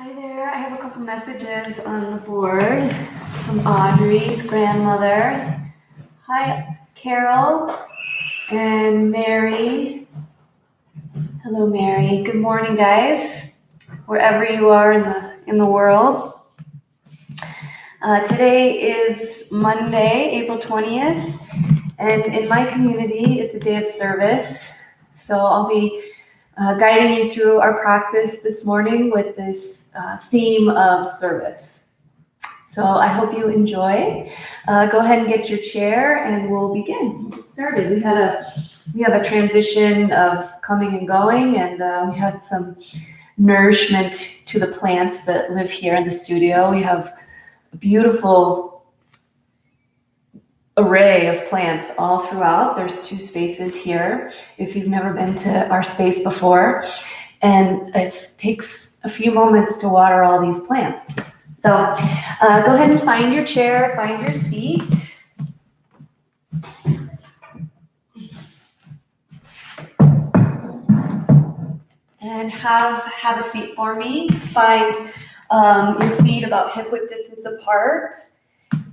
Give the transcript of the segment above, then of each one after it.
Hi there, I have a couple messages on the board from Audrey's grandmother. Hi, Carol and Mary. Hello, Mary. Good morning, guys, wherever you are in the world. Today is Monday, April 20th, and in my community, it's a day of service. So I'll be guiding you through our practice this morning with this theme of service. So I hope you enjoy. Go ahead and get your chair and we'll begin. We'll get started. We have a transition of coming and going, and we have some nourishment to the plants that live here in the studio. We have a beautiful array of plants all throughout. There's 2 spaces here if you've never been to our space before, and it takes a few moments to water all these plants. So go ahead and find your chair, find your seat. And have a seat for me. Find your feet about hip-width distance apart,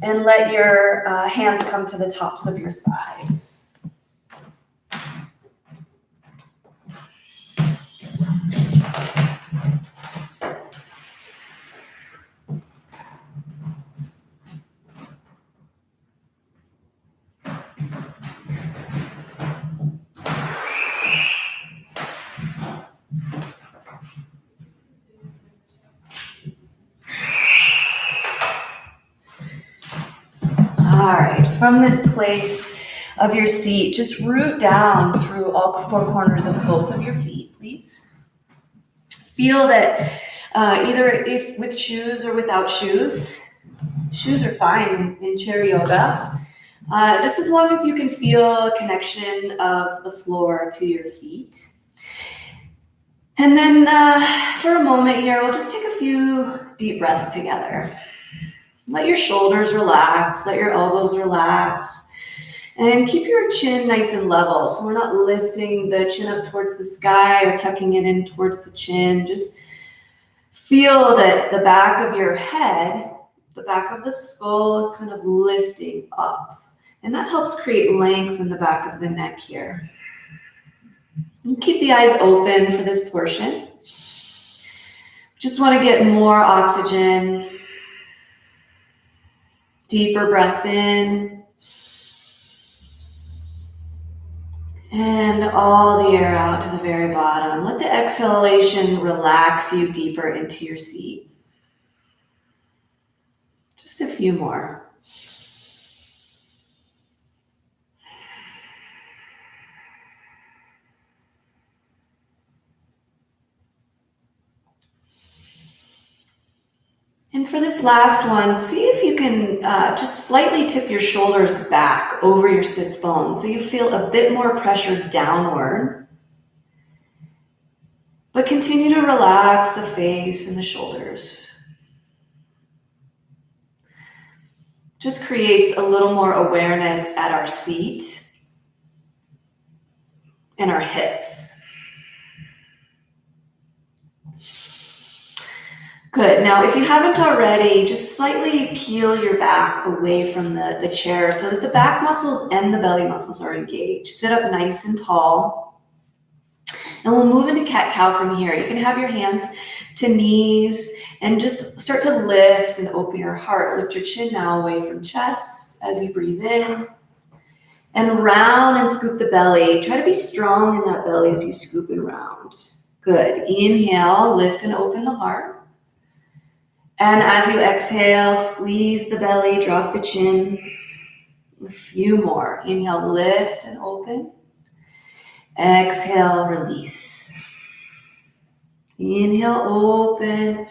and let your hands come to the tops of your thighs. All right, from this place of your seat, just root down through all 4 corners of both of your feet, please. Feel that either if with shoes or without shoes. Shoes are fine in chair yoga, just as long as you can feel a connection of the floor to your feet. And then for a moment here, we'll just take a few deep breaths together. Let your shoulders relax, let your elbows relax, and keep your chin nice and level. So we're not lifting the chin up towards the sky or tucking it in towards the chin. Just feel that the back of your head, the back of the skull is kind of lifting up. And that helps create length in the back of the neck here. And keep the eyes open for this portion. Just want to get more oxygen. Deeper breaths in. And all the air out to the very bottom. Let the exhalation relax you deeper into your seat. Just a few more. And for this last one, see if you can just slightly tip your shoulders back over your sits bones so you feel a bit more pressure downward. But continue to relax the face and the shoulders. Just creates a little more awareness at our seat and our hips. Good. Now, if you haven't already, just slightly peel your back away from the chair so that the back muscles and the belly muscles are engaged. Sit up nice and tall. And we'll move into cat-cow from here. You can have your hands to knees and just start to lift and open your heart. Lift your chin now away from chest as you breathe in. And round and scoop the belly. Try to be strong in that belly as you scoop and round. Good. Inhale, lift and open the heart. And as you exhale, squeeze the belly, drop the chin. A few more. Inhale, lift and open. Exhale, release. Inhale, open.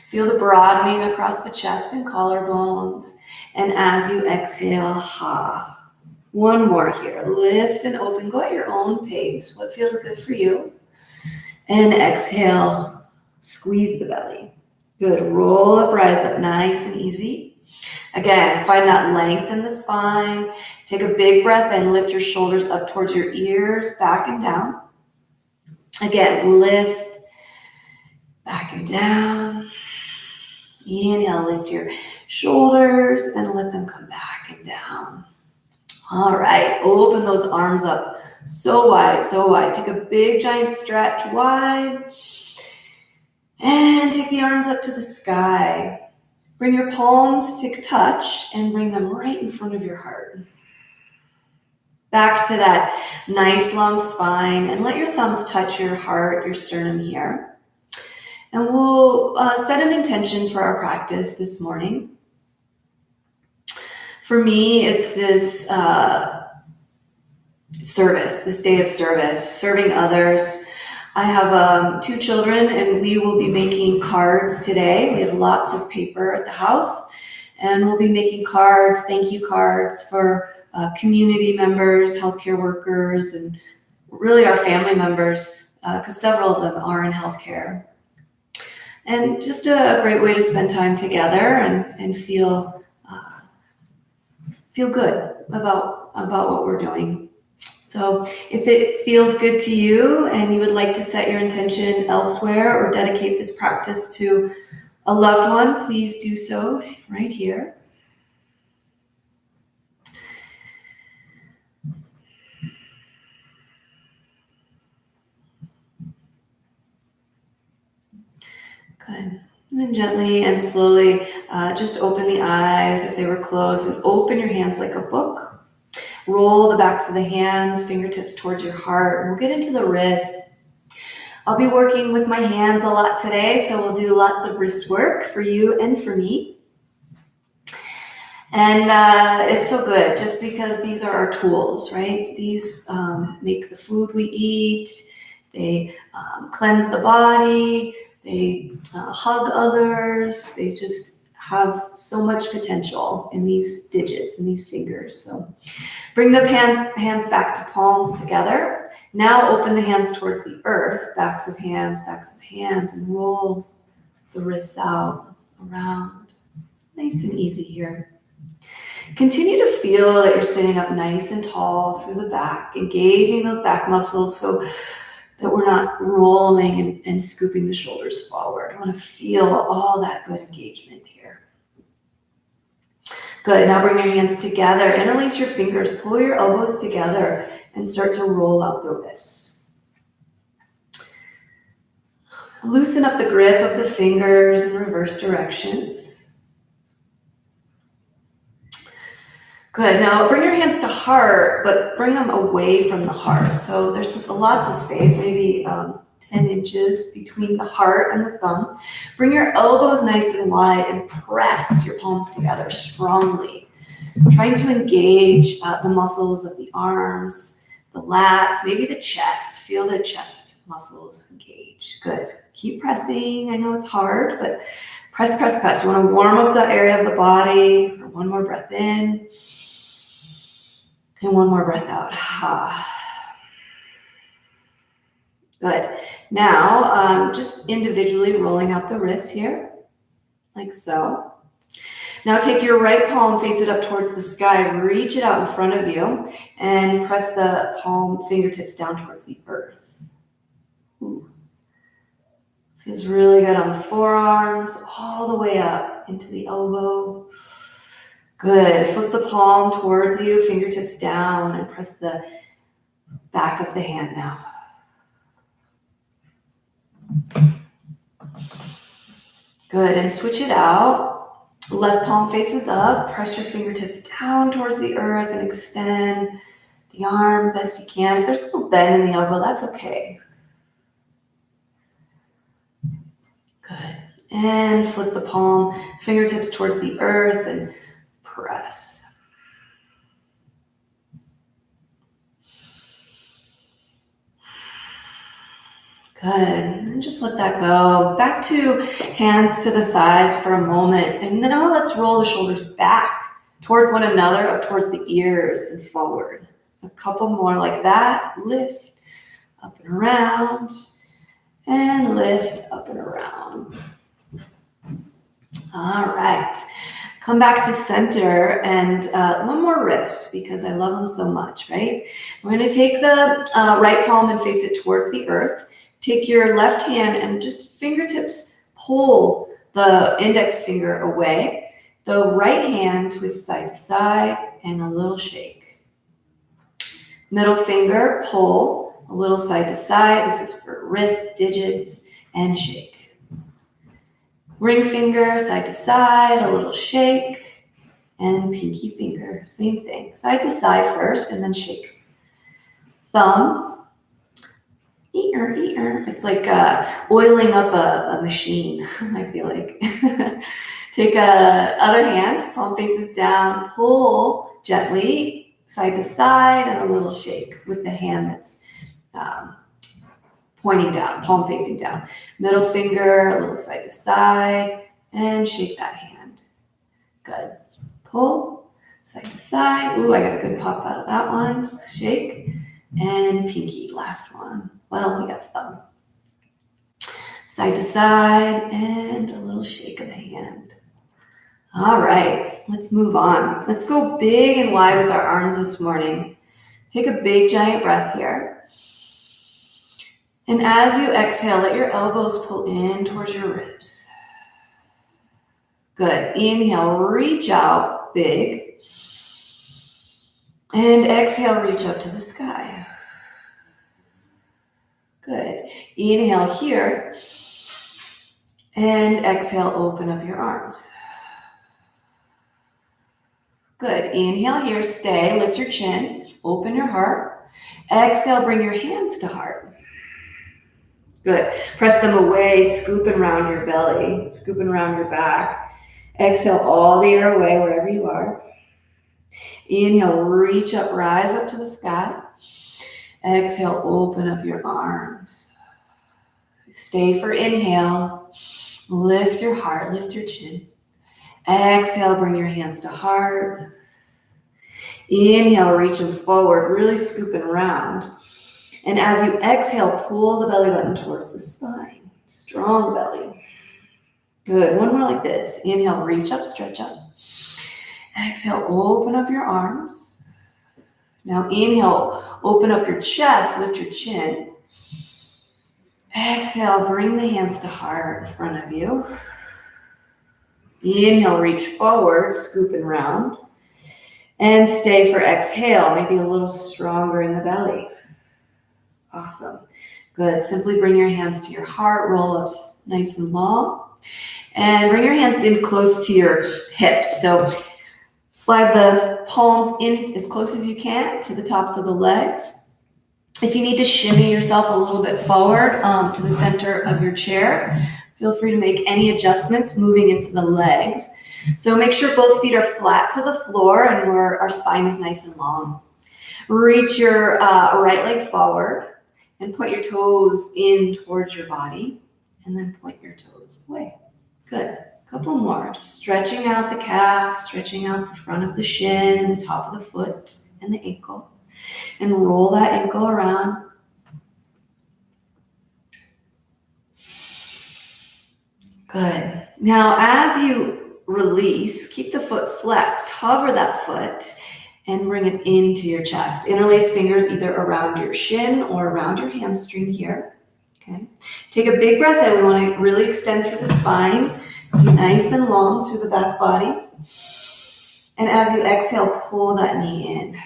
Feel the broadening across the chest and collarbones. And as you exhale, ha. One more here. Lift and open. Go at your own pace. What feels good for you? And exhale, squeeze the belly. Good. Roll up, rise up, nice and easy. Again, find that length in the spine. Take a big breath in. Lift your shoulders up towards your ears, back and down. Again, lift Back and down. Inhale, lift your shoulders and let them come back and down. All right, open those arms up so wide, so wide. Take a big giant stretch wide. And take the arms up to the sky. Bring your palms to touch and bring them right in front of your heart. Back to that nice long spine, and let your thumbs touch your heart, your sternum here. And we'll set an intention for our practice this morning. For me, it's this service, this day of service, serving others. I have 2 children, and we will be making cards today. We have lots of paper at the house, and we'll be making cards, thank you cards for community members, healthcare workers, and really our family members, because several of them are in healthcare. And just a great way to spend time together and feel good about what we're doing. So if it feels good to you and you would like to set your intention elsewhere or dedicate this practice to a loved one, please do so right here. Good. And then gently and slowly just open the eyes if they were closed, and open your hands like a book. Roll the backs of the hands, fingertips towards your heart, and we'll get into the wrists. I'll be working with my hands a lot today, so we'll do lots of wrist work for you and for me. And it's so good just because these are our tools, right? These make the food we eat, they cleanse the body, they hug others, they just have so much potential in these digits and these fingers. So bring the hands back to palms together. Now open the hands towards the earth, backs of hands, and roll the wrists out, around. Nice and easy here. Continue to feel that you're sitting up nice and tall through the back, engaging those back muscles so that we're not rolling and scooping the shoulders forward. I want to feel all that good engagement here. Good, now bring your hands together, interlace your fingers, pull your elbows together, and start to roll out the wrists. Loosen up the grip of the fingers in reverse directions. Good, now bring your hands to heart, but bring them away from the heart. So there's lots of space, maybe 10 inches between the heart and the thumbs. Bring your elbows nice and wide and press your palms together strongly. Trying to engage the muscles of the arms, the lats, maybe the chest. Feel the chest muscles engage. Good. Keep pressing. I know it's hard, but press, press, press. You want to warm up that area of the body for one more breath in. And one more breath out. Good. Now, just individually rolling out the wrists here, like so. Now take your right palm, face it up towards the sky, reach it out in front of you, and press the palm fingertips down towards the earth. Ooh. Feels really good on the forearms, all the way up into the elbow. Good. Flip the palm towards you, fingertips down, and press the back of the hand now. Good. And switch it out. Left palm faces up. Press your fingertips down towards the earth and extend the arm best you can. If there's a little bend in the elbow, that's okay. Good. And flip the palm, fingertips towards the earth, and press. Good. And just let that go. Back to hands to the thighs for a moment. And now let's roll the shoulders back towards one another, up towards the ears and forward. A couple more like that. Lift, up and around. And lift, up and around. All right. Come back to center, and one more wrist because I love them so much, right? We're going to take the right palm and face it towards the earth. Take your left hand and just fingertips pull the index finger away. The right hand twist side to side and a little shake. Middle finger pull a little side to side. This is for wrist, digits, and shake. Ring finger side to side, a little shake. And pinky finger, same thing. Side to side first and then shake. Thumb. It's like oiling up a machine, I feel like. Take other hand, palm faces down, pull gently, side to side, and a little shake with the hand that's pointing down, palm facing down. Middle finger, a little side to side, and shake that hand. Good. Pull, side to side. Ooh, I got a good pop out of that one. Shake, and pinky, last one. Well, we got thumb. Side to side and a little shake of the hand. All right, let's move on. Let's go big and wide with our arms this morning. Take a big giant breath here. And as you exhale, let your elbows pull in towards your ribs. Good. Inhale, reach out big. And exhale, reach up to the sky. Good. Inhale here. And exhale, open up your arms. Good. Inhale here, stay, lift your chin, open your heart. Exhale, bring your hands to heart. Good. Press them away, scooping around your belly, scooping around your back. Exhale all the air away wherever you are. Inhale, reach up, rise up to the sky. Exhale, open up your arms. Stay for inhale. Lift your heart, lift your chin. Exhale, bring your hands to heart. Inhale, reach them forward, really scooping around. And as you exhale, pull the belly button towards the spine. Strong belly. Good. One more like this. Inhale, reach up, stretch up. Exhale, open up your arms. Now inhale, open up your chest, lift your chin. Exhale, bring the hands to heart in front of you. Inhale, reach forward, scooping round. And stay for exhale, maybe a little stronger in the belly. Awesome. Good. Simply bring your hands to your heart, roll up nice and long. And bring your hands in close to your hips. So slide the palms in as close as you can to the tops of the legs. If you need to shimmy yourself a little bit forward to the center of your chair, feel free to make any adjustments moving into the legs. So make sure both feet are flat to the floor and where our spine is nice and long. Reach your right leg forward and point your toes in towards your body and then point your toes away. Good. Couple more. Just stretching out the calf, stretching out the front of the shin and the top of the foot and the ankle. And roll that ankle around. Good. Now, as you release, keep the foot flexed. Hover that foot and bring it into your chest. Interlace fingers either around your shin or around your hamstring here. Okay. Take a big breath in. We want to really extend through the spine. Be nice and long through the back body. And as you exhale, pull that knee in.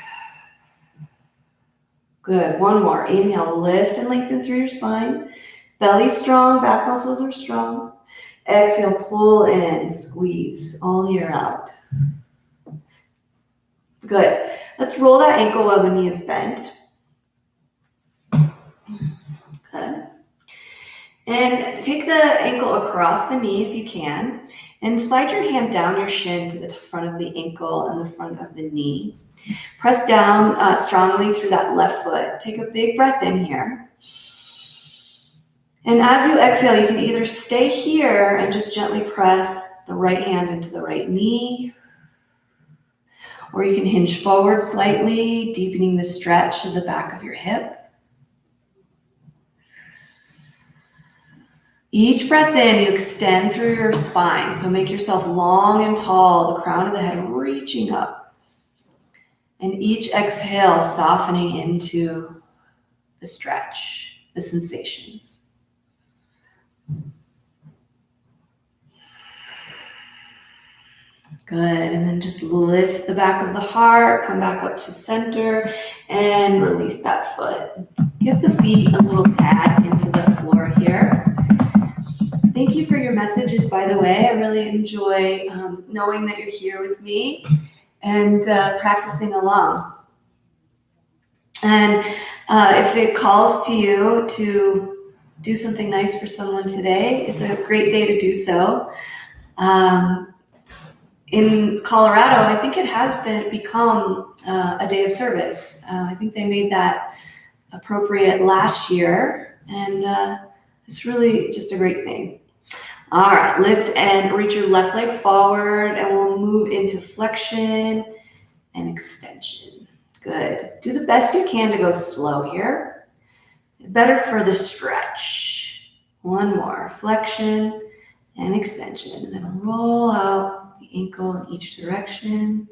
Good. One more. Inhale, lift and lengthen through your spine. Belly strong, back muscles are strong. Exhale, pull in, squeeze all the air out. Good. Let's roll that ankle while the knee is bent. Good. And take the ankle across the knee if you can. And slide your hand down your shin to the front of the ankle and the front of the knee. Press down strongly through that left foot. Take a big breath in here. And as you exhale, you can either stay here and just gently press the right hand into the right knee, or you can hinge forward slightly, deepening the stretch of the back of your hip. Each breath in, you extend through your spine. So make yourself long and tall, the crown of the head reaching up. And each exhale, softening into the stretch, the sensations. Good, and then just lift the back of the heart, come back up to center, and release that foot. Give the feet a little pat into the floor here. Thank you for your messages, by the way. I really enjoy knowing that you're here with me and practicing along. And if it calls to you to do something nice for someone today, it's a great day to do so. In Colorado, I think it has become a day of service. I think they made that appropriate last year, and it's really just a great thing. All right, lift and reach your left leg forward, and we'll move into flexion and extension. Good. Do the best you can to go slow here. Better for the stretch. One more, flexion and extension, and then roll out the ankle in each direction.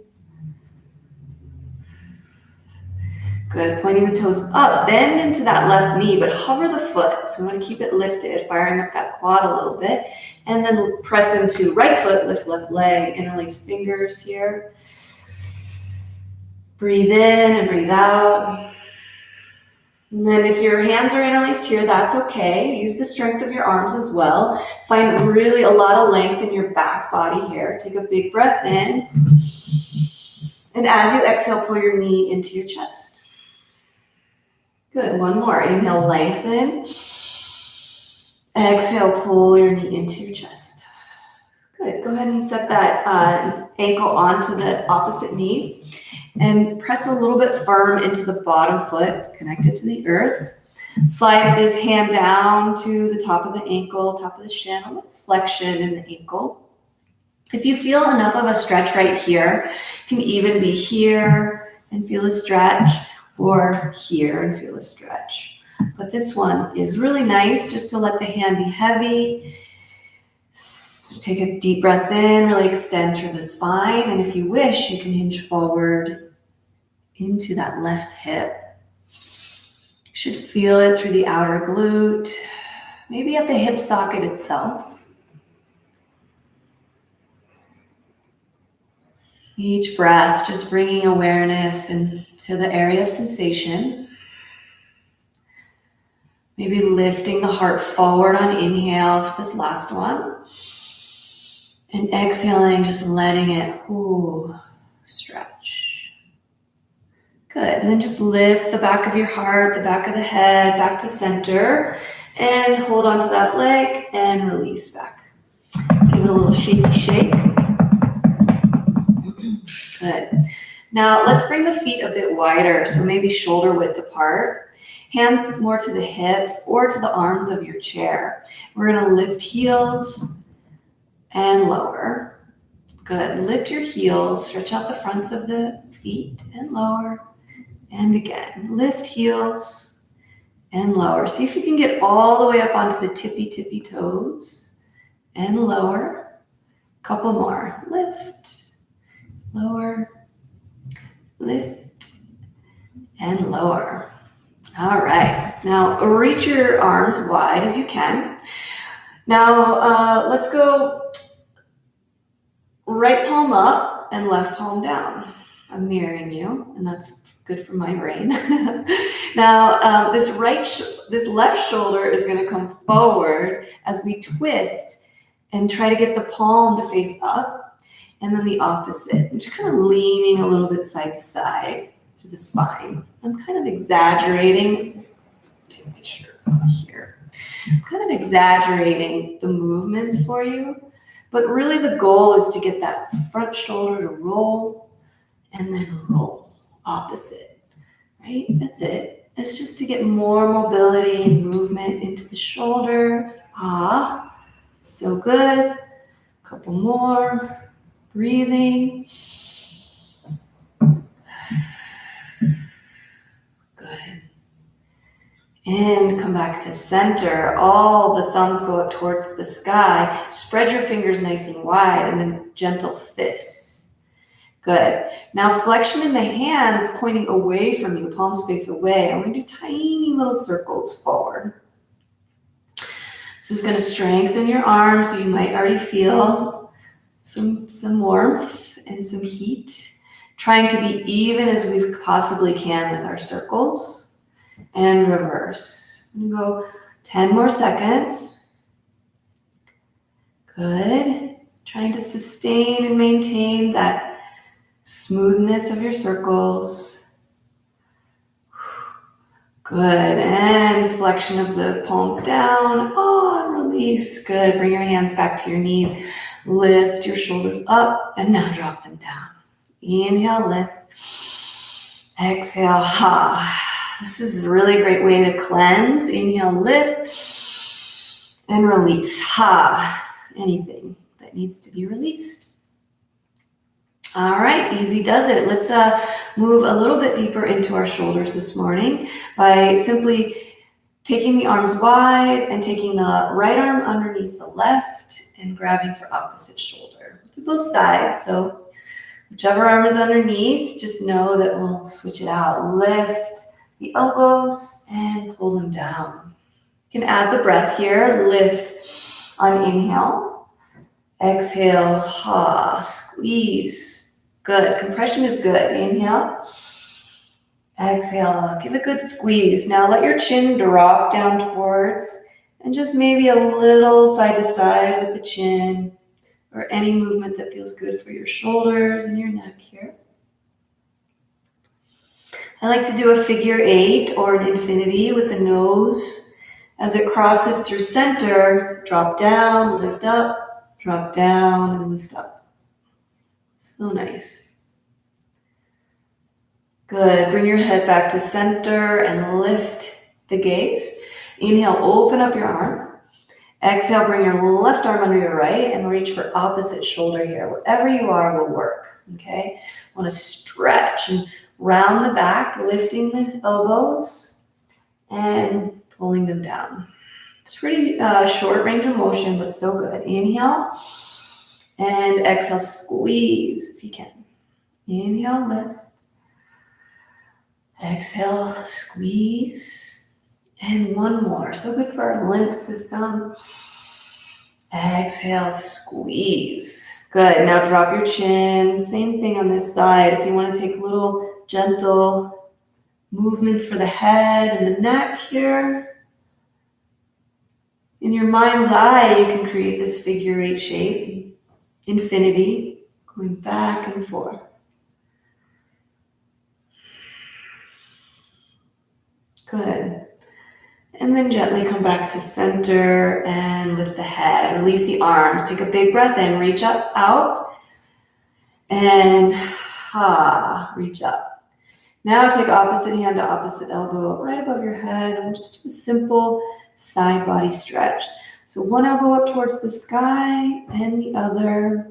Good, pointing the toes up, bend into that left knee, but hover the foot. So we want to keep it lifted, firing up that quad a little bit, and then press into right foot, lift left leg, interlace fingers here. Breathe in and breathe out. And then if your hands are interlaced here, that's okay. Use the strength of your arms as well. Find really a lot of length in your back body here. Take a big breath in. And as you exhale, pull your knee into your chest. Good, one more. Inhale, lengthen. Exhale, pull your knee into your chest. Good, go ahead and set that ankle onto the opposite knee. And press a little bit firm into the bottom foot, connected to the earth. Slide this hand down to the top of the ankle, top of the shin, a little flexion in the ankle. If you feel enough of a stretch right here, you can even be here and feel a stretch, or here and feel a stretch. But this one is really nice just to let the hand be heavy. Take a deep breath in, really extend through the spine. And if you wish, you can hinge forward into that left hip. You should feel it through the outer glute, maybe at the hip socket itself. Each breath, just bringing awareness into the area of sensation. Maybe lifting the heart forward on inhale for this last one. And exhaling, just letting it stretch. Good, and then just lift the back of your heart, the back of the head, back to center, and hold on to that leg and release back. Give it a little shaky shake. Good. Now let's bring the feet a bit wider, so maybe shoulder width apart. Hands more to the hips or to the arms of your chair. We're gonna lift heels and lower. Good. Lift your heels, stretch out the fronts of the feet and lower. And again, lift heels and lower. See if you can get all the way up onto the tippy toes and lower. Couple more. Lift, lower, lift, and lower. All right. Now reach your arms wide as you can. Now let's go right palm up and left palm down. I'm mirroring you, and that's good for my brain. Now, this left shoulder is going to come forward as we twist and try to get the palm to face up, and then the opposite. I'm just kind of leaning a little bit side to side through the spine. I'm kind of exaggerating. Take my shirt off here. I'm kind of exaggerating the movements for you. But really the goal is to get that front shoulder to roll and then roll opposite, right? That's it. It's just to get more mobility and movement into the shoulders. So good. Couple more. Breathing. Good. And come back to center. All the thumbs go up towards the sky. Spread your fingers nice and wide, and then gentle fists. Good. Now flexion in the hands pointing away from you, palms face away. I'm going to do tiny little circles forward. This is going to strengthen your arms, so you might already feel some warmth and some heat. Trying to be even as we possibly can with our circles. And reverse. And go 10 more seconds. Good. Trying to sustain and maintain that smoothness of your circles. Good. And flexion of the palms down. Oh, and release. Good. Bring your hands back to your knees. Lift your shoulders up and now drop them down. Inhale, lift. Exhale, ha. This is a really great way to cleanse. Inhale, lift, and release. Ha. Anything that needs to be released. All right, easy does it. Let's move a little bit deeper into our shoulders this morning by simply taking the arms wide and taking the right arm underneath the left and grabbing for opposite shoulder. Do both sides, so whichever arm is underneath, just know that we'll switch it out. Lift the elbows and pull them down. You can add the breath here. Lift on inhale. Exhale, ha, squeeze. Good. Compression is good. Inhale. Exhale. Give a good squeeze. Now let your chin drop down towards and just maybe a little side to side with the chin or any movement that feels good for your shoulders and your neck here. I like to do a figure 8 or an infinity with the nose. As it crosses through center, drop down, lift up, drop down, and lift up. So nice. Good. Bring your head back to center and lift the gaze. Inhale, open up your arms. Exhale, bring your left arm under your right and reach for opposite shoulder here. Wherever you are will work, okay? Want to stretch and round the back, lifting the elbows and pulling them down. It's pretty short range of motion, but so good. Inhale and exhale, squeeze if you can. Inhale, lift. Exhale, squeeze. And one more. So good for our lymph system. Exhale, squeeze. Good. Now drop your chin. Same thing on this side. If you want to take little gentle movements for the head and the neck here. In your mind's eye, you can create this figure 8 shape. Infinity. Going back and forth. Good. And then gently come back to center and lift the head. Release the arms. Take a big breath in. Reach up, out. And reach up. Now take opposite hand to opposite elbow right above your head. And we'll just do a simple side body stretch. So one elbow up towards the sky and the other.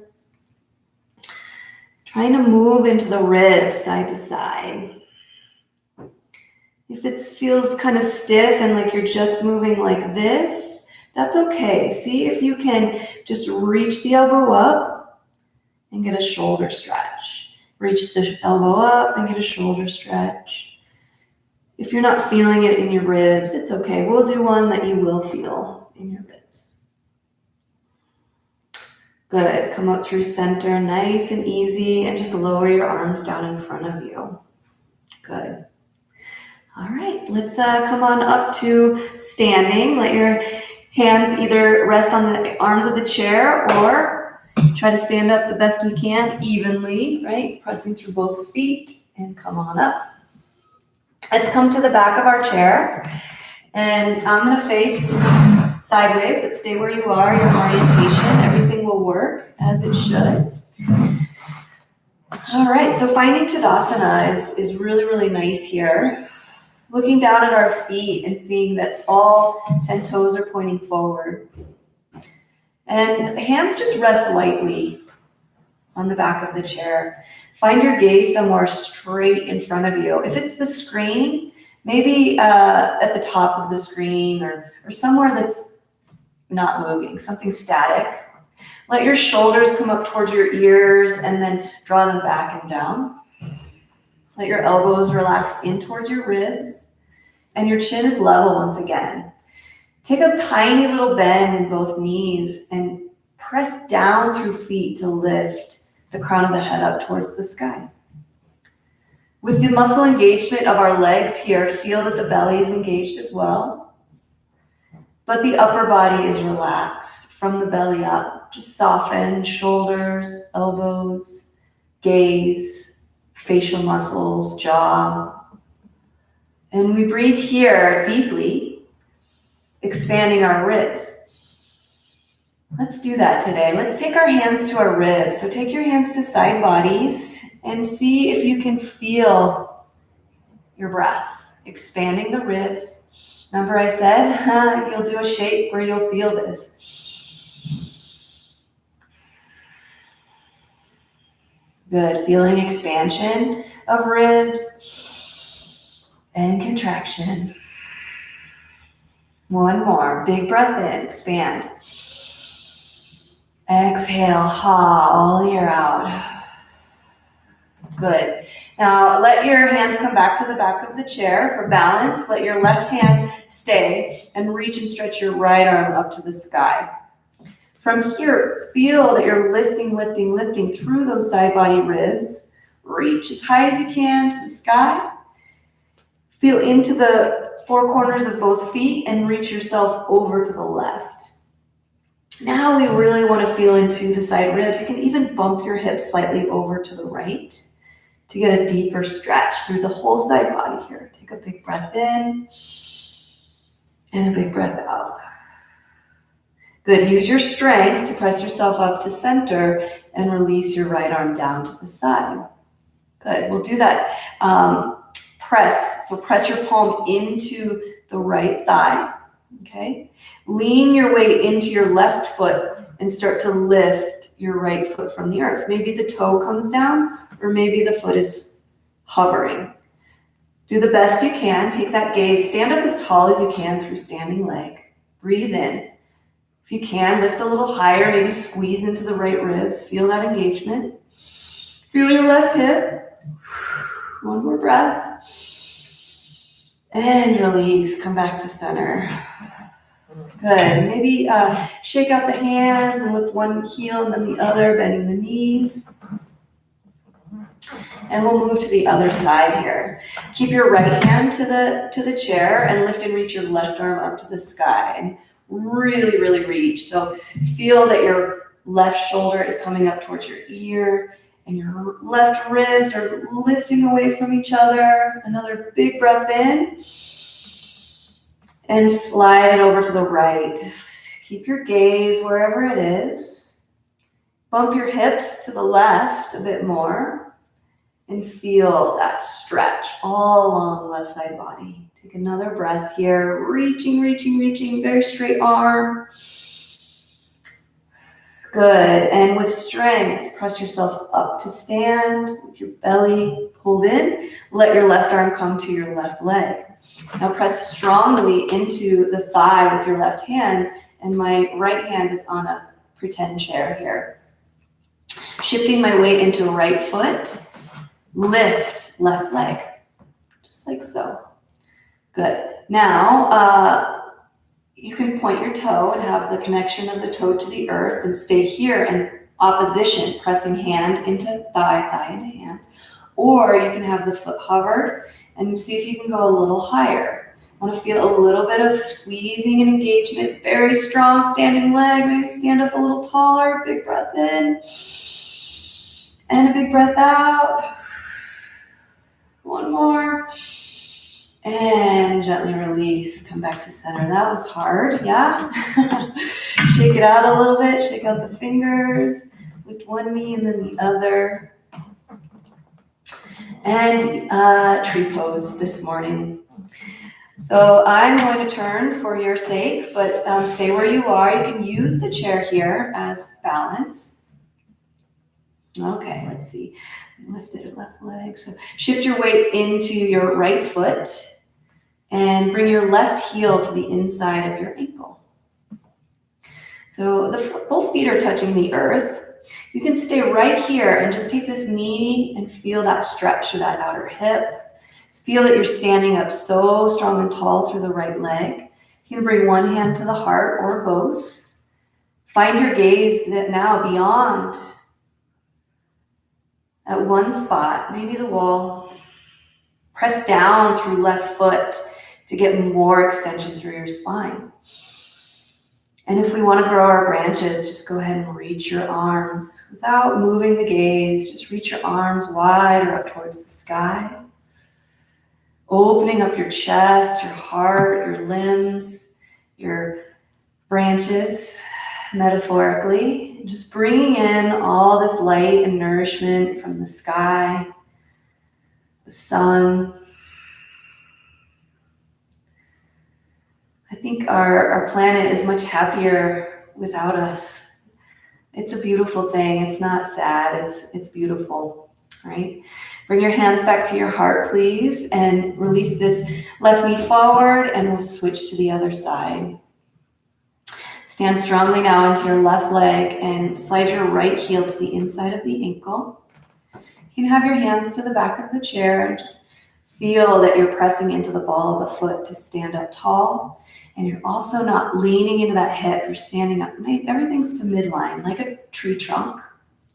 Trying to move into the ribs side to side. If it feels kind of stiff and like you're just moving like this, that's okay. See if you can just reach the elbow up and get a shoulder stretch. Reach the elbow up and get a shoulder stretch. If you're not feeling it in your ribs, it's okay. We'll do one that you will feel in your ribs. Good. Come up through center, nice and easy, and just lower your arms down in front of you. Good. All right, let's come on up to standing. Let your hands either rest on the arms of the chair or try to stand up the best we can evenly, right? Pressing through both feet and come on up. Let's come to the back of our chair and I'm gonna face sideways, but stay where you are, your orientation, everything will work as it should. All right, so finding Tadasana is really, really nice here. Looking down at our feet and seeing that all 10 toes are pointing forward. And the hands just rest lightly on the back of the chair. Find your gaze somewhere straight in front of you. If it's the screen, maybe at the top of the screen or somewhere that's not moving, something static. Let your shoulders come up towards your ears and then draw them back and down. Let your elbows relax in towards your ribs and your chin is level once again. Take a tiny little bend in both knees and press down through feet to lift the crown of the head up towards the sky. With the muscle engagement of our legs here, feel that the belly is engaged as well, but the upper body is relaxed from the belly up. Just soften shoulders, elbows, gaze, facial muscles, jaw. And we breathe here deeply, expanding our ribs. Let's do that today. Let's take our hands to our ribs. So take your hands to side bodies and see if you can feel your breath, expanding the ribs. Remember I said, you'll do a shape where you'll feel this. Good, feeling expansion of ribs and contraction. One more, big breath in, expand. Exhale, all year out. Good. Now let your hands come back to the back of the chair for balance. Let your left hand stay and reach and stretch your right arm up to the sky. From here, feel that you're lifting through those side body ribs. Reach as high as you can to the sky. Feel into the four corners of both feet and reach yourself over to the left. Now we really want to feel into the side ribs. You can even bump your hips slightly over to the right to get a deeper stretch through the whole side body here. Take a big breath in and a big breath out. Good, use your strength to press yourself up to center and release your right arm down to the side. Good, we'll do that. Press, so press your palm into the right thigh, okay? Lean your weight into your left foot and start to lift your right foot from the earth. Maybe the toe comes down or maybe the foot is hovering. Do the best you can, take that gaze, stand up as tall as you can through standing leg. Breathe in. If you can, lift a little higher, maybe squeeze into the right ribs. Feel that engagement. Feel your left hip. One more breath. And release, come back to center. Good, maybe shake out the hands and lift one heel and then the other, bending the knees. And we'll move to the other side here. Keep your right hand to the chair and lift and reach your left arm up to the sky. And really, really reach. So feel that your left shoulder is coming up towards your ear and your left ribs are lifting away from each other. Another big breath in and slide it over to the right. Keep your gaze wherever it is. Bump your hips to the left a bit more and feel that stretch all along the left side body. Take another breath here. Reaching, very straight arm. Good, and with strength, press yourself up to stand with your belly pulled in. Let your left arm come to your left leg. Now press strongly into the thigh with your left hand, and my right hand is on a pretend chair here. Shifting my weight into right foot, lift left leg, just like so. Good. Now, you can point your toe and have the connection of the toe to the earth and stay here in opposition, pressing hand into thigh, thigh into hand. Or you can have the foot hovered and see if you can go a little higher. I want to feel a little bit of squeezing and engagement, very strong standing leg, maybe stand up a little taller, big breath in, and a big breath out. One more. And gently release, come back to center. That was hard, yeah? Shake it out a little bit, shake out the fingers, lift one knee and then the other. And tree pose this morning. So I'm going to turn for your sake, but stay where you are. You can use the chair here as balance. Okay, let's see. Lifted your left leg. So shift your weight into your right foot and bring your left heel to the inside of your ankle. So both feet are touching the earth. You can stay right here and just take this knee and feel that stretch of that outer hip. Feel that you're standing up so strong and tall through the right leg. You can bring one hand to the heart or both. Find your gaze now beyond at one spot, maybe the wall. Press down through left foot to get more extension through your spine. And if we want to grow our branches, just go ahead and reach your arms without moving the gaze. Just reach your arms wide or up towards the sky. Opening up your chest, your heart, your limbs, your branches, metaphorically. Just bringing in all this light and nourishment from the sky, the sun. I think our planet is much happier without us. It's a beautiful thing. It's not sad. It's beautiful, right? Bring your hands back to your heart, please, and release this left knee forward, and we'll switch to the other side. Stand strongly now into your left leg and slide your right heel to the inside of the ankle. You can have your hands to the back of the chair and just feel that you're pressing into the ball of the foot to stand up tall. And you're also not leaning into that hip. You're standing up. Everything's to midline, like a tree trunk,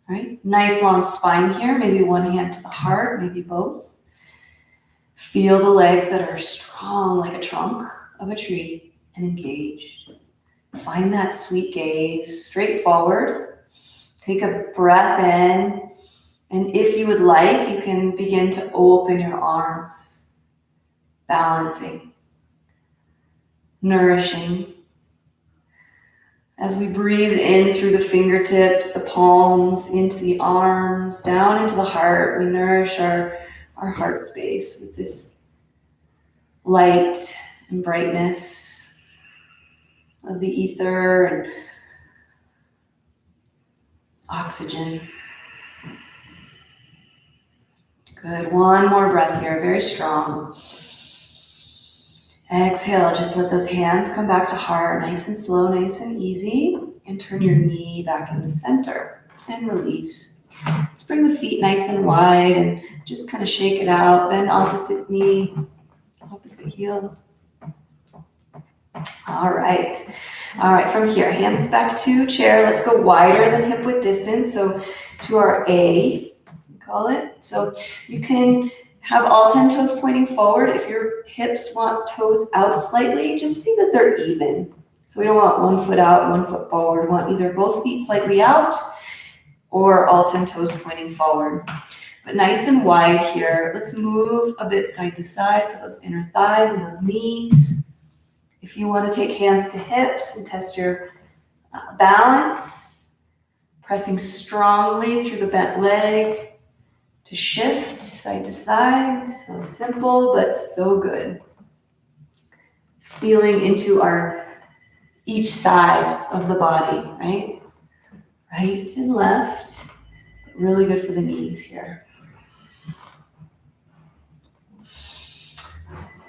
right? Nice long spine here. Maybe one hand to the heart, maybe both. Feel the legs that are strong like a trunk of a tree and engaged. Find that sweet gaze, straight forward. Take a breath in. And if you would like, you can begin to open your arms, balancing, nourishing. As we breathe in through the fingertips, the palms, into the arms, down into the heart, we nourish our heart space with this light and brightness of the ether and oxygen. Good. One more breath here, very strong. Exhale, just let those hands come back to heart, nice and slow, nice and easy. And turn your knee back into center and release. Let's bring the feet nice and wide and just kind of shake it out. Bend opposite knee, opposite heel. All right. From here, hands back to chair. Let's go wider than hip width distance. So to our A, call it. So you can have all 10 toes pointing forward. If your hips want toes out slightly, just see that they're even. So we don't want one foot out, one foot forward. We want either both feet slightly out or all 10 toes pointing forward. But nice and wide here. Let's move a bit side to side for those inner thighs and those knees. If you want to take hands to hips and test your balance, pressing strongly through the bent leg, to shift side to side. So simple, but so good. Feeling into each side of the body, right? Right and left. Really good for the knees here.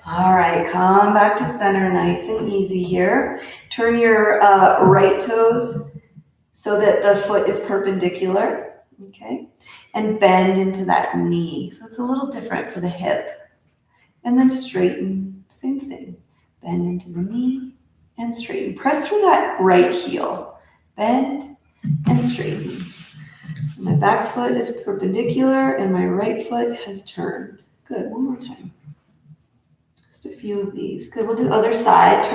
All right, come back to center, nice and easy here. Turn your right toes so that the foot is perpendicular. Okay, and bend into that knee. So it's a little different for the hip. And then straighten, same thing. Bend into the knee and straighten. Press through that right heel. Bend and straighten. So my back foot is perpendicular and my right foot has turned. Good, one more time. Just a few of these. Good, we'll do other side.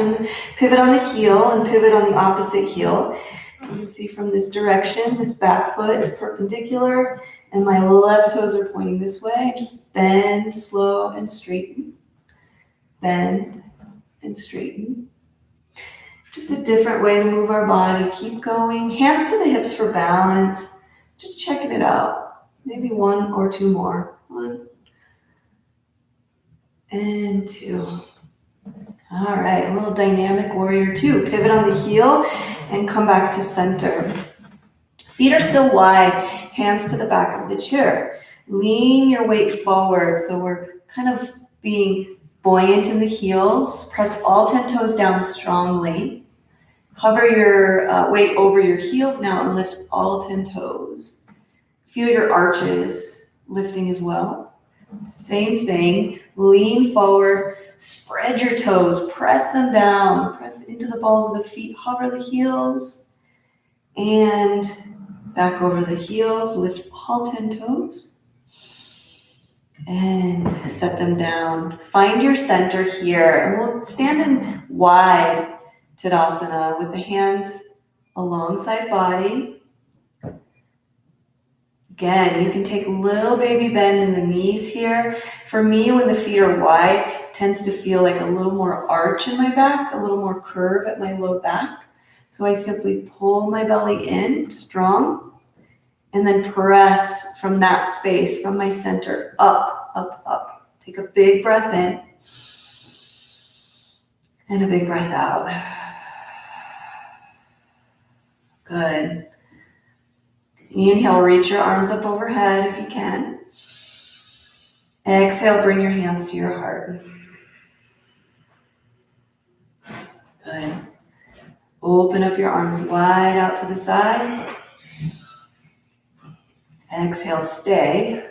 Pivot on the heel and pivot on the opposite heel. You can see from this direction, this back foot is perpendicular and my left toes are pointing this way. Just bend, slow, and straighten. Bend and straighten. Just a different way to move our body. Keep going. Hands to the hips for balance. Just checking it out. Maybe one or two more. 1 and 2. All right, a little dynamic warrior 2. Pivot on the heel and come back to center. Feet are still wide, hands to the back of the chair. Lean your weight forward, so we're kind of being buoyant in the heels. Press all 10 toes down strongly. Hover your weight over your heels now and lift all 10 toes. Feel your arches lifting as well. Same thing. Lean forward, spread your toes, press them down, press into the balls of the feet, hover the heels, and back over the heels, lift all 10 toes, and set them down. Find your center here, and we'll stand in wide Tadasana with the hands alongside body. Again, you can take a little baby bend in the knees here. For me, when the feet are wide, it tends to feel like a little more arch in my back, a little more curve at my low back. So I simply pull my belly in strong and then press from that space, from my center, up, up, up. Take a big breath in and a big breath out. Good. Inhale, reach your arms up overhead if you can. Exhale, bring your hands to your heart. Good. Open up your arms wide out to the sides. Exhale, stay.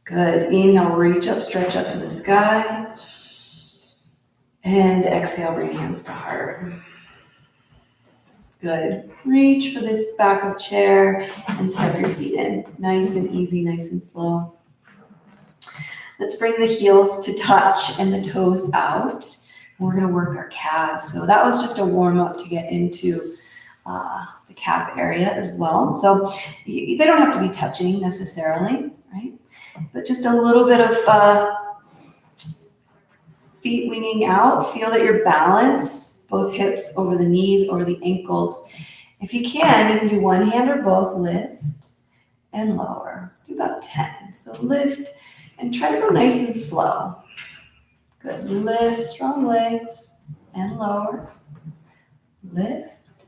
Good. Inhale, reach up, stretch up to the sky. And exhale, bring hands to heart. Good. Reach for this back of chair and step your feet in. Nice and easy, nice and slow. Let's bring the heels to touch and the toes out. We're going to work our calves. So that was just a warm up to get into the calf area as well. So they don't have to be touching necessarily, right? But just a little bit of feet winging out. Feel that you're balanced, both hips over the knees, over the ankles. If you can do one hand or both, lift and lower. Do about 10. So lift and try to go nice and slow. Good. Lift, strong legs, and lower. Lift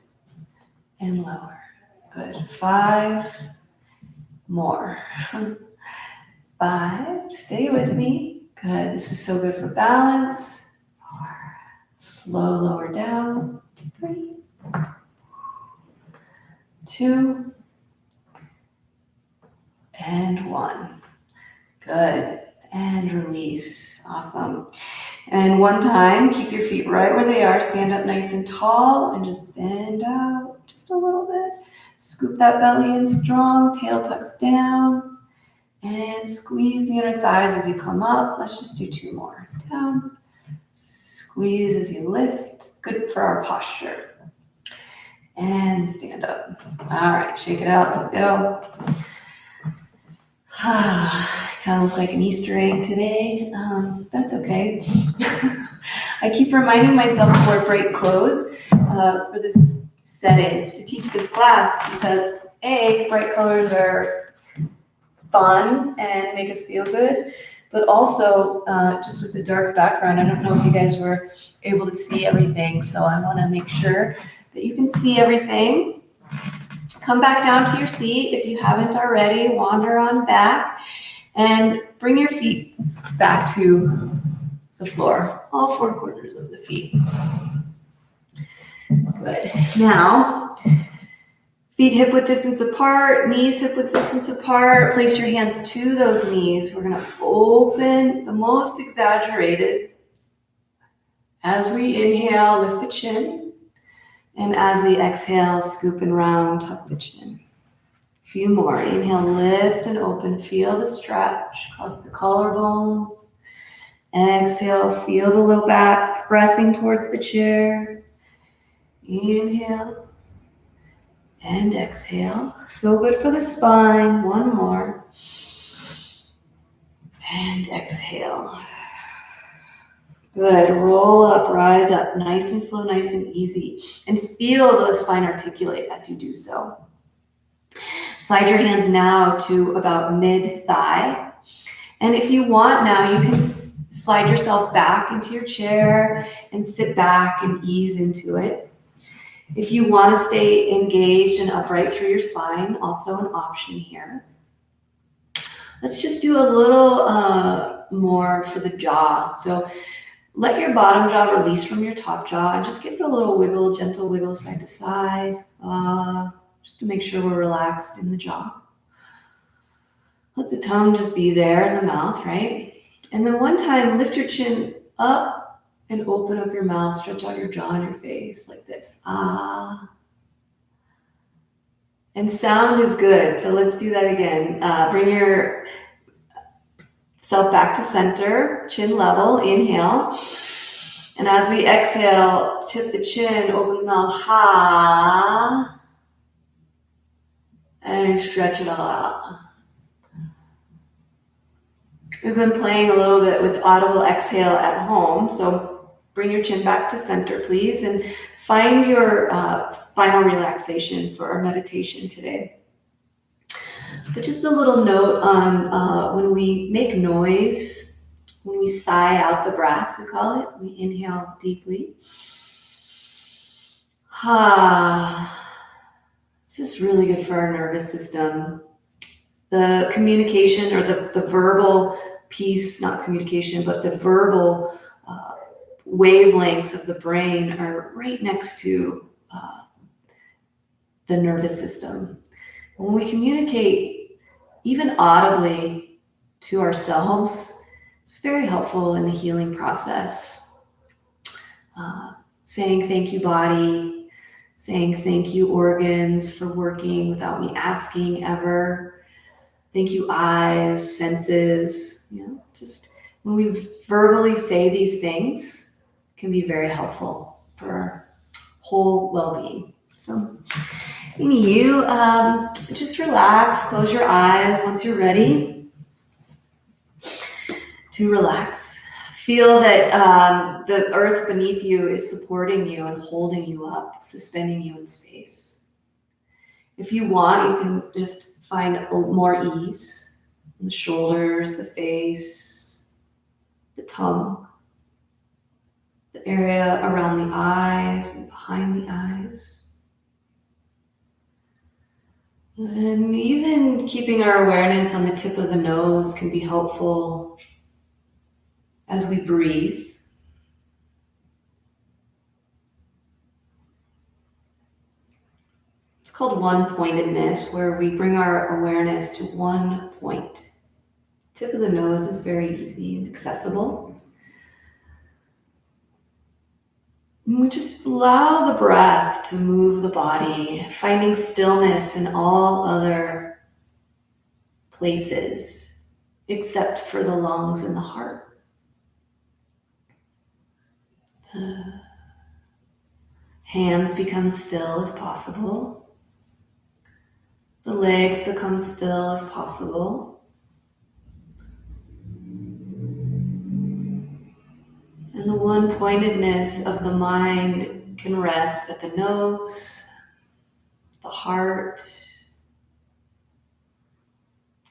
and lower. Good. 5 more. 5. Stay with me. Good. This is so good for balance. 4. Slow lower down. 3. 2. And 1. Good. And release. Awesome. And one time, keep your feet right where they are. Stand up nice and tall and just bend out just a little bit. Scoop that belly in strong. Tail tucks down. And squeeze the inner thighs as you come up. Let's just do 2 more. Down. Squeeze as you lift. Good for our posture. And stand up. All right, shake it out. Let it go. Kind of look like an Easter egg today. That's okay. I keep reminding myself to wear bright clothes for this setting, to teach this class, because A, bright colors are fun and make us feel good, but also just with the dark background, I don't know if you guys were able to see everything, so I want to make sure that you can see everything. Come back down to your seat if you haven't already. Wander on back and bring your feet back to the floor, all 4 corners of the feet. Good. Now, feet hip width distance apart, knees hip width distance apart. Place your hands to those knees. We're going to open the most exaggerated. As we inhale, lift the chin. And as we exhale, scoop and round, tuck the chin. A few more. Inhale, lift and open. Feel the stretch across the collarbones. Exhale, feel the low back pressing towards the chair. Inhale and exhale. So good for the spine. 1 more. And exhale. Good. Roll up, rise up, nice and slow, nice and easy. And feel the spine articulate as you do so. Slide your hands now to about mid-thigh. And if you want now, you can slide yourself back into your chair and sit back and ease into it. If you want to stay engaged and upright through your spine, also an option here. Let's just do a little more for the jaw. So let your bottom jaw release from your top jaw and just give it a little wiggle, gentle wiggle side to side, just to make sure we're relaxed in the jaw. Let the tongue just be there in the mouth, right? And then one time, lift your chin up and open up your mouth, stretch out your jaw and your face like this. Ah. And sound is good, so let's do that again. Bring yourself back to center, chin level, inhale. And as we exhale, tip the chin, open the mouth, ha. And stretch it all out. We've been playing a little bit with audible exhale at home, so bring your chin back to center, please, and find your final relaxation for our meditation today. But just a little note on when we make noise, when we sigh out the breath, we call it, we inhale deeply. It's just really good for our nervous system. The communication or the verbal piece, not communication, but the verbal wavelengths of the brain are right next to the nervous system. When we communicate even audibly to ourselves, it's very helpful in the healing process. Saying thank you, body, saying thank you, organs, for working without me asking ever. Thank you, eyes, senses. Just when we verbally say these things, it can be very helpful for our whole well-being. So, you just relax, close your eyes once you're ready to relax. Feel that the earth beneath you is supporting you and holding you up, suspending you in space. If you want, you can just find more ease in the shoulders, the face, the tongue, the area around the eyes and behind the eyes. And even keeping our awareness on the tip of the nose can be helpful as we breathe. It's called one-pointedness, where we bring our awareness to one point. Tip of the nose is very easy and accessible. And we just allow the breath to move the body, finding stillness in all other places except for the lungs and the heart. The hands become still if possible. The legs become still if possible. And the one-pointedness of the mind can rest at the nose, the heart,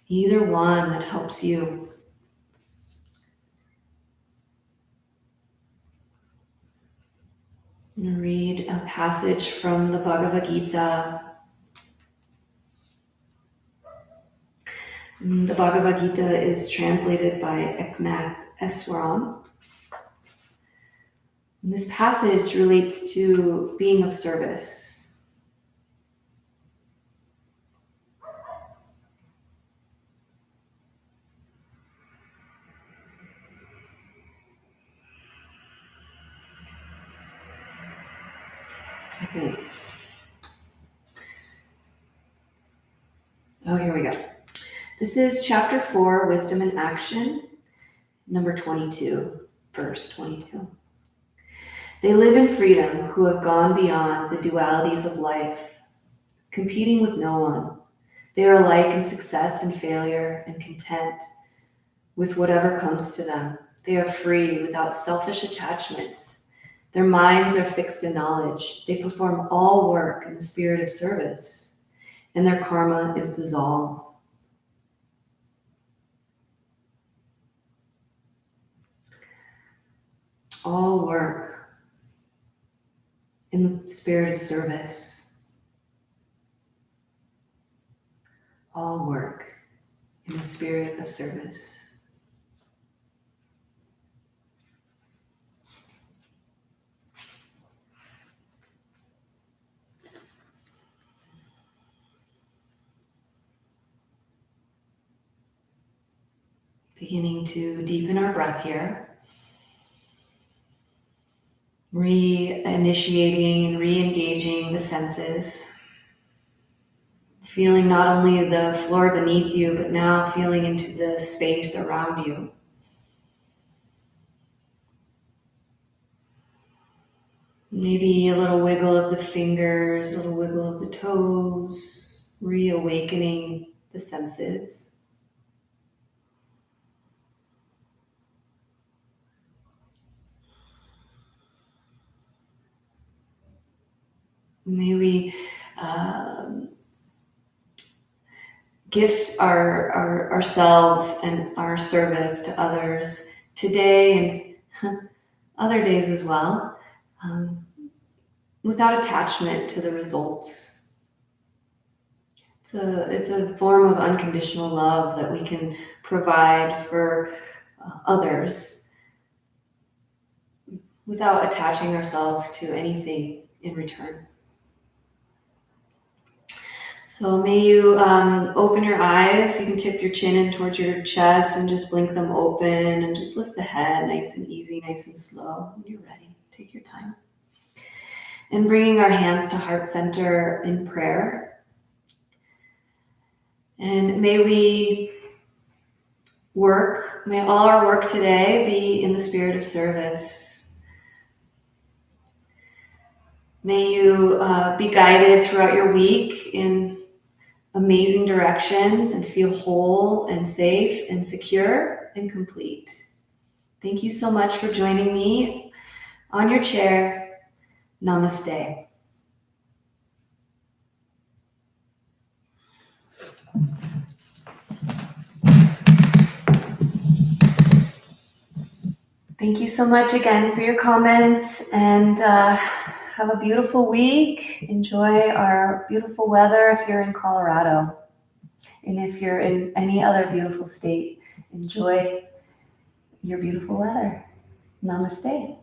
either one that helps you. I'm going to read a passage from the Bhagavad Gita. The Bhagavad Gita is translated by Eknath Eswaran. And this passage relates to being of service. I think. Oh, here we go. This is chapter 4, Wisdom in Action, number 22, verse 22. They live in freedom who have gone beyond the dualities of life, competing with no one. They are alike in success and failure and content with whatever comes to them. They are free without selfish attachments. Their minds are fixed in knowledge. They perform all work in the spirit of service, and their karma is dissolved. All work in the spirit of service. All work in the spirit of service. Beginning to deepen our breath here. Reinitiating and re-engaging the senses. Feeling not only the floor beneath you, but now feeling into the space around you. Maybe a little wiggle of the fingers, a little wiggle of the toes, reawakening the senses. May we gift ourselves and our service to others today and other days as well, without attachment to the results. It's a form of unconditional love that we can provide for others without attaching ourselves to anything in return. So may you open your eyes. You can tip your chin in towards your chest and just blink them open and just lift the head nice and easy, nice and slow. When you're ready, take your time. And bringing our hands to heart center in prayer. And may all our work today be in the spirit of service. May you be guided throughout your week in amazing directions and feel whole and safe and secure and complete. Thank you so much for joining me on your chair. Namaste. Thank you so much again for your comments, and have a beautiful week. Enjoy our beautiful weather if you're in Colorado. And if you're in any other beautiful state, enjoy your beautiful weather. Namaste.